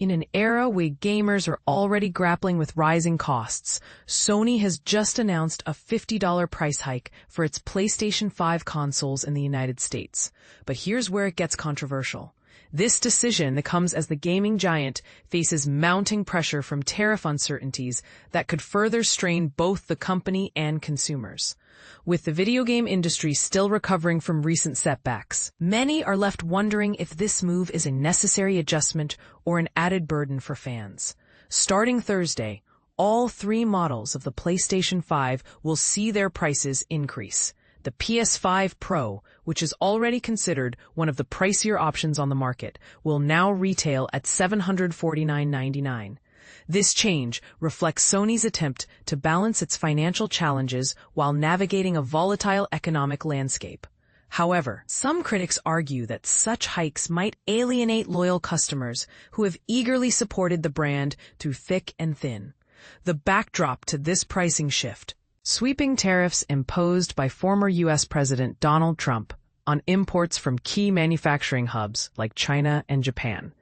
In an era where gamers are already grappling with rising costs, Sony has just announced a $50 price hike for its PlayStation 5 consoles in the United States. But here's where it gets controversial. This decision comes as the gaming giant faces mounting pressure from tariff uncertainties that could further strain both the company and consumers. With the video game industry still recovering from recent setbacks, many are left wondering if this move is a necessary adjustment or an added burden for fans. Starting Thursday, all three models of the PlayStation 5 will see their prices increase. The PS5 Pro, which is already considered one of the pricier options on the market, will now retail at $749.99. This change reflects Sony's attempt to balance its financial challenges while navigating a volatile economic landscape. However, some critics argue that such hikes might alienate loyal customers who have eagerly supported the brand through thick and thin. The backdrop to this pricing shift: sweeping tariffs imposed by former U.S. President Donald Trump on imports from key manufacturing hubs like China and Japan.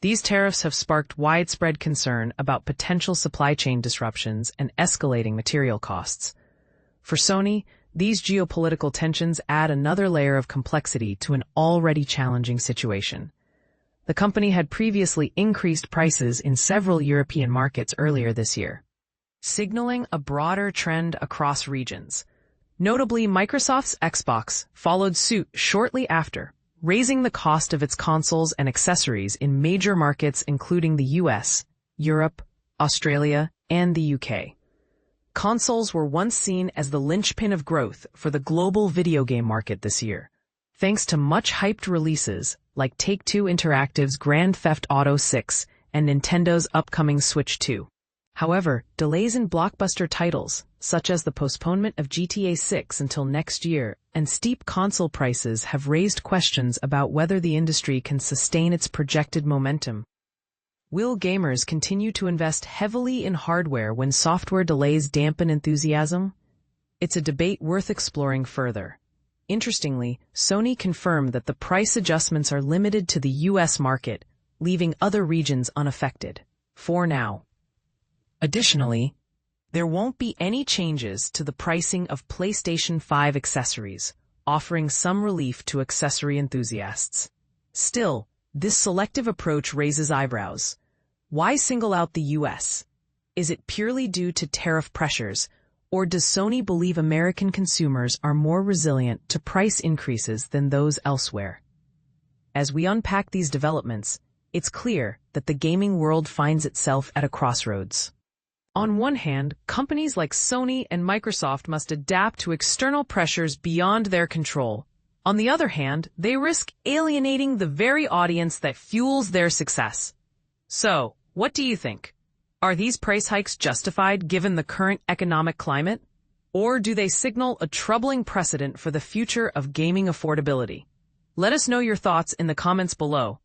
These tariffs have sparked widespread concern about potential supply chain disruptions and escalating material costs. For Sony, these geopolitical tensions add another layer of complexity to an already challenging situation. The company had previously increased prices in several European markets earlier this year, signaling a broader trend across regions. Notably, Microsoft's Xbox followed suit shortly after, raising the cost of its consoles and accessories in major markets including the US, Europe, Australia, and the UK. Consoles were once seen as the linchpin of growth for the global video game market this year, thanks to much-hyped releases like Take-Two Interactive's Grand Theft Auto 6 and Nintendo's upcoming Switch 2. However, delays in blockbuster titles, such as the postponement of GTA 6 until next year, and steep console prices have raised questions about whether the industry can sustain its projected momentum. Will gamers continue to invest heavily in hardware when software delays dampen enthusiasm? It's a debate worth exploring further. Interestingly, Sony confirmed that the price adjustments are limited to the US market, leaving other regions unaffected, for now. Additionally, there won't be any changes to the pricing of PlayStation 5 accessories, offering some relief to accessory enthusiasts. Still, this selective approach raises eyebrows. Why single out the US? Is it purely due to tariff pressures, or does Sony believe American consumers are more resilient to price increases than those elsewhere? As we unpack these developments, it's clear that the gaming world finds itself at a crossroads. On one hand, companies like Sony and Microsoft must adapt to external pressures beyond their control. On the other hand, they risk alienating the very audience that fuels their success. So, what do you think? Are these price hikes justified given the current economic climate? Or do they signal a troubling precedent for the future of gaming affordability? Let us know your thoughts in the comments below.